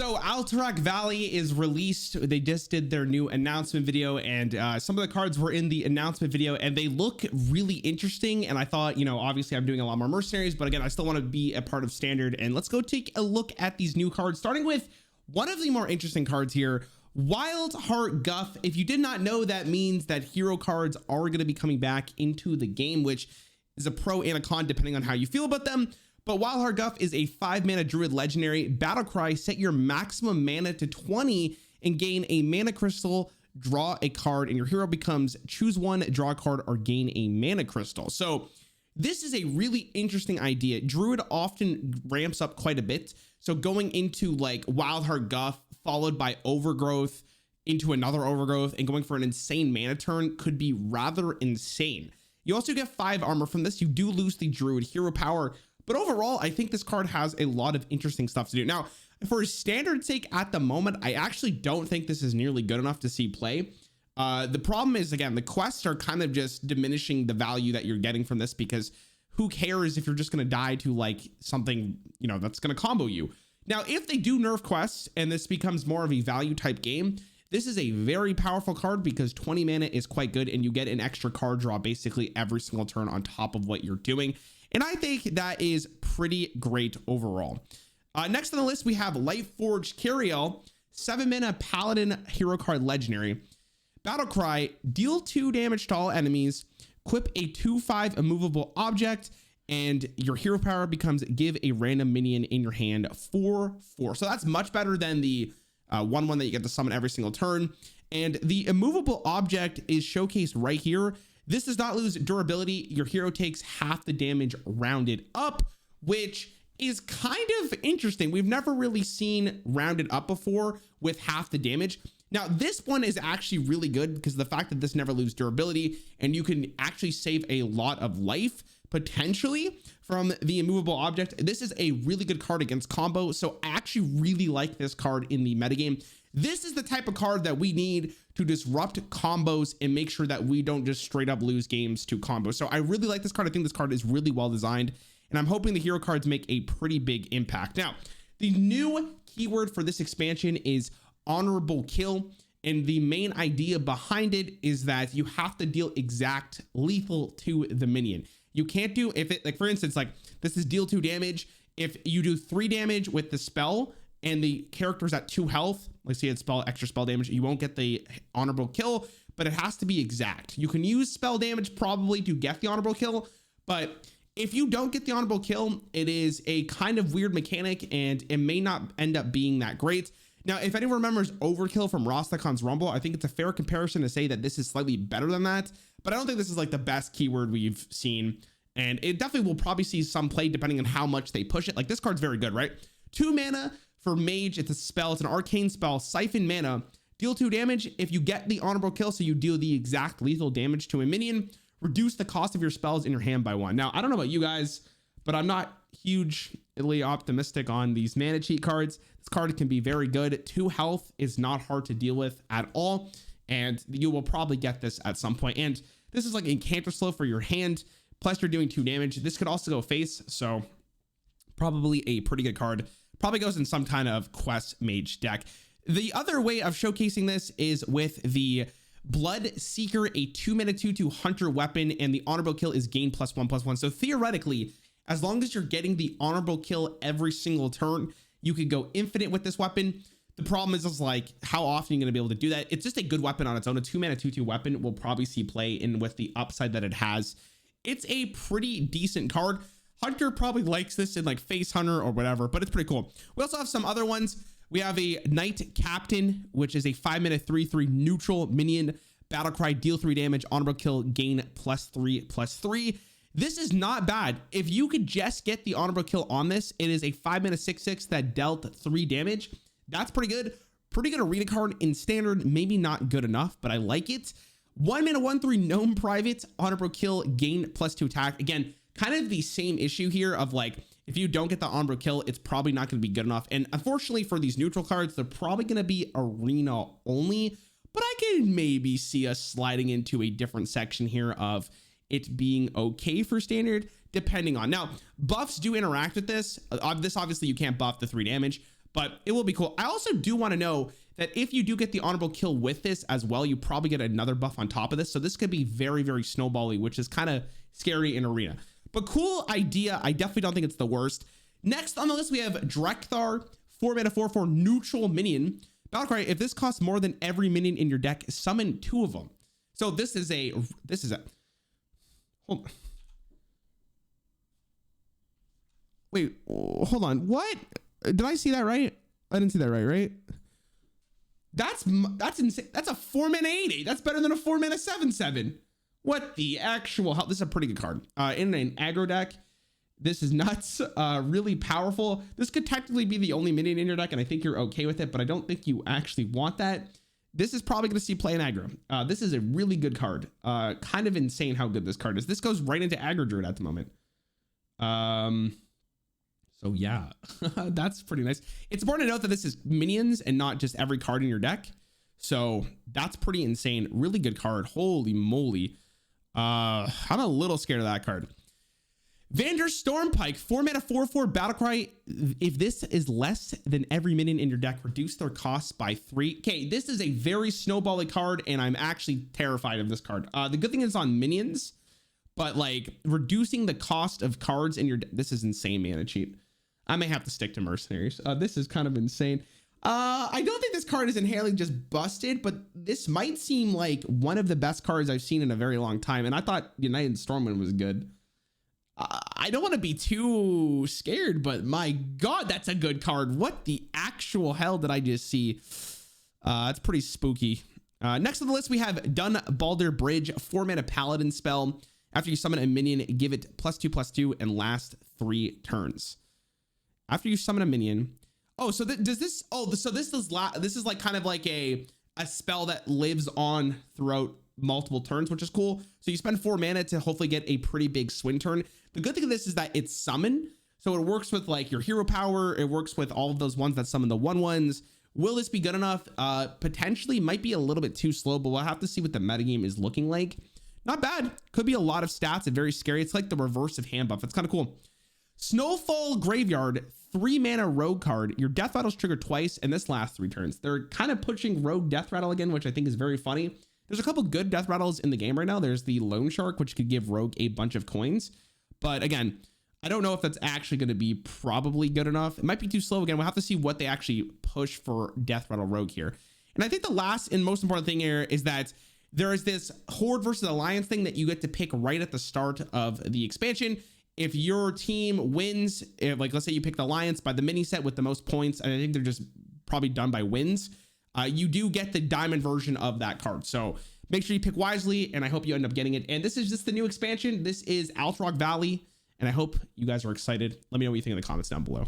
So Alterac Valley is released. They just did their new announcement video, and some of the cards were in the announcement video, and they look really interesting. And I thought, you know, obviously I'm doing a lot more mercenaries, but again, I still want to be a part of standard. And let's go take a look at these new cards, starting with one of the more interesting cards here, Wildheart Guff. If you did not know, that means that hero cards are going to be coming back into the game, which is a pro and a con depending on how you feel about them. But Wildheart Guff is a 5-mana druid legendary. Battle cry, set your maximum mana to 20 and gain a mana crystal, draw a card, and your hero becomes choose one, draw a card, or gain a mana crystal. So this is a really interesting idea. Druid often ramps up quite a bit. So going into like Wildheart Guff followed by Overgrowth into another Overgrowth and going for an insane mana turn could be rather insane. You also get 5 armor from this. You do lose the druid hero power, but overall, I think this card has a lot of interesting stuff to do. Now, for standard sake at the moment, I actually don't think this is nearly good enough to see play. The problem is, again, the quests are kind of just diminishing the value that you're getting from this, because who cares if you're just going to die to like something, you know, that's going to combo you. Now, if they do nerf quests and this becomes more of a value type game, this is a very powerful card because 20 mana is quite good and you get an extra card draw basically every single turn on top of what you're doing. And I think that is pretty great overall. Next on the list, we have Lightforged Paladin, 7-mana Paladin hero card legendary. Battle cry, deal 2 damage to all enemies, equip a 2/5 immovable object, and your hero power becomes give a random minion in your hand 4/4. So that's much better than the 1/1 that you get to summon every single turn. And the immovable object is showcased right here. This does not lose durability. Your hero takes half the damage rounded up, which is kind of interesting. We've never really seen rounded up before with half the damage. Now, this one is actually really good because of the fact that this never loses durability, and you can actually save a lot of life potentially from the immovable object. This is a really good card against combo, so I actually really like this card in the metagame. This is the type of card that we need to disrupt combos and make sure that we don't just straight up lose games to combos. So I really like this card. I think this card is really well designed, and I'm hoping the hero cards make a pretty big impact. Now, the new keyword for this expansion is honorable kill, and the main idea behind it is that you have to deal exact lethal to the minion. You can't do, if it, like for instance, like this is deal 2 damage. If you do 3 damage with the spell and the character's at 2 health, let's say it's extra spell damage, you won't get the honorable kill, but it has to be exact. You can use spell damage probably to get the honorable kill, but if you don't get the honorable kill, it is a kind of weird mechanic and it may not end up being that great. Now, if anyone remembers Overkill from Rostacon's Rumble, I think it's a fair comparison to say that this is slightly better than that, but I don't think this is like the best keyword we've seen. And it definitely will probably see some play depending on how much they push it. Like this card's very good, right? 2 mana for Mage. It's a spell. It's an arcane spell. Siphon mana. Deal 2 damage if you get the honorable kill. So you deal the exact lethal damage to a minion. Reduce the cost of your spells in your hand by 1. Now, I don't know about you guys, but I'm not hugely optimistic on these mana cheat cards. This card can be very good. 2 health is not hard to deal with at all. And you will probably get this at some point. And this is like a counter slow for your hand. Plus you're doing 2 damage. This could also go face. So probably a pretty good card. Probably goes in some kind of quest mage deck. The other way of showcasing this is with the Bloodseeker, a 2-mana 2/2 hunter weapon, and the honorable kill is gain +1/+1. So theoretically, as long as you're getting the honorable kill every single turn, you could go infinite with this weapon. The problem is like, how often are you going to be able to do that? It's just a good weapon on its own. A 2-mana 2/2 weapon will probably see play in with the upside that it has. It's a pretty decent card. Hunter probably likes this in like Face Hunter or whatever, but it's pretty cool. We also have some other ones. We have a Knight Captain, which is a 5-mana 3/3 neutral minion. Battle cry, deal 3 damage, honorable kill, gain +3/+3. This is not bad. If you could just get the honorable kill on this, it is a 5-mana 6/6 that dealt 3 damage. That's pretty good. Pretty good arena card in standard. Maybe not good enough, but I like it. 1-mana 1/3 gnome private, honorable kill, gain +2 attack. Again, kind of the same issue here of like, if you don't get the honorable kill, it's probably not going to be good enough. And unfortunately for these neutral cards, they're probably going to be arena only, but I can maybe see us sliding into a different section here of it being okay for standard, depending on. Now, buffs do interact with this. This obviously you can't buff the 3 damage, but it will be cool. I also do want to know that if you do get the honorable kill with this as well, you probably get another buff on top of this. So this could be very, very snowbally, which is kind of scary in arena, but cool idea. I definitely don't think it's the worst. Next on the list, we have Drekthar, 4 mana, 4/4 neutral minion. Battlecry, if this costs more than every minion in your deck, summon 2 of them. So this is a, hold on. Wait, hold on. What? Did I see that right? I didn't see that right? That's insane. That's a 4 mana 8/8. That's better than a 4 mana 7/7. What the actual hell? This is a pretty good card. In an aggro deck, this is nuts. Really powerful. This could technically be the only minion in your deck, and I think you're okay with it, but I don't think you actually want that. This is probably going to see play in aggro. This is a really good card. Kind of insane how good this card is. This goes right into aggro druid at the moment. So yeah, that's pretty nice. It's important to note that this is minions and not just every card in your deck. So that's pretty insane. Really good card. Holy moly. I'm a little scared of that card. Vander Storm Pike, 4 mana 4/4 Battlecry. If this is less than every minion in your deck, reduce their costs by 3. Okay, this is a very snowbally card, and I'm actually terrified of this card. The good thing is on minions, but like reducing the cost of cards in your this is insane mana cheat. I may have to stick to mercenaries. This is kind of insane. I don't think this card is inherently just busted, but this might seem like one of the best cards I've seen in a very long time. And I thought United Stormwind was good. I don't want to be too scared, but my God, that's a good card. What the actual hell did I just see? It's pretty spooky. Next on the list, we have Dunbalder Bridge, 4 mana Paladin spell. After you summon a minion, give it +2/+2 and last 3 turns. After you summon a minion. Oh, so does this? Oh, so this is like kind of like a spell that lives on throughout multiple turns, which is cool. So you spend 4 mana to hopefully get a pretty big swing turn. The good thing of this is that it's summon, so it works with like your hero power. It works with all of those ones that summon the 1/1s. Will this be good enough? Potentially, might be a little bit too slow, but we'll have to see what the metagame is looking like. Not bad. Could be a lot of stats and very scary. It's like the reverse of hand buff. It's kind of cool. Snowfall Graveyard, 3 mana rogue card. Your death rattles trigger twice, and this lasts 3 turns. They're kind of pushing rogue death rattle again, which I think is very funny. There's a couple good death rattles in the game right now. There's the Loan Shark, which could give rogue a bunch of coins. But again, I don't know if that's actually going to be probably good enough. It might be too slow. Again, we'll have to see what they actually push for death rattle rogue here. And I think the last and most important thing here is that there is this Horde versus Alliance thing that you get to pick right at the start of the expansion. If your team wins, like let's say you pick the Alliance by the mini set with the most points, and I think they're just probably done by wins, you do get the diamond version of that card. So make sure you pick wisely, and I hope you end up getting it. And this is just the new expansion. This is Alterac Valley, and I hope you guys are excited. Let me know what you think in the comments down below.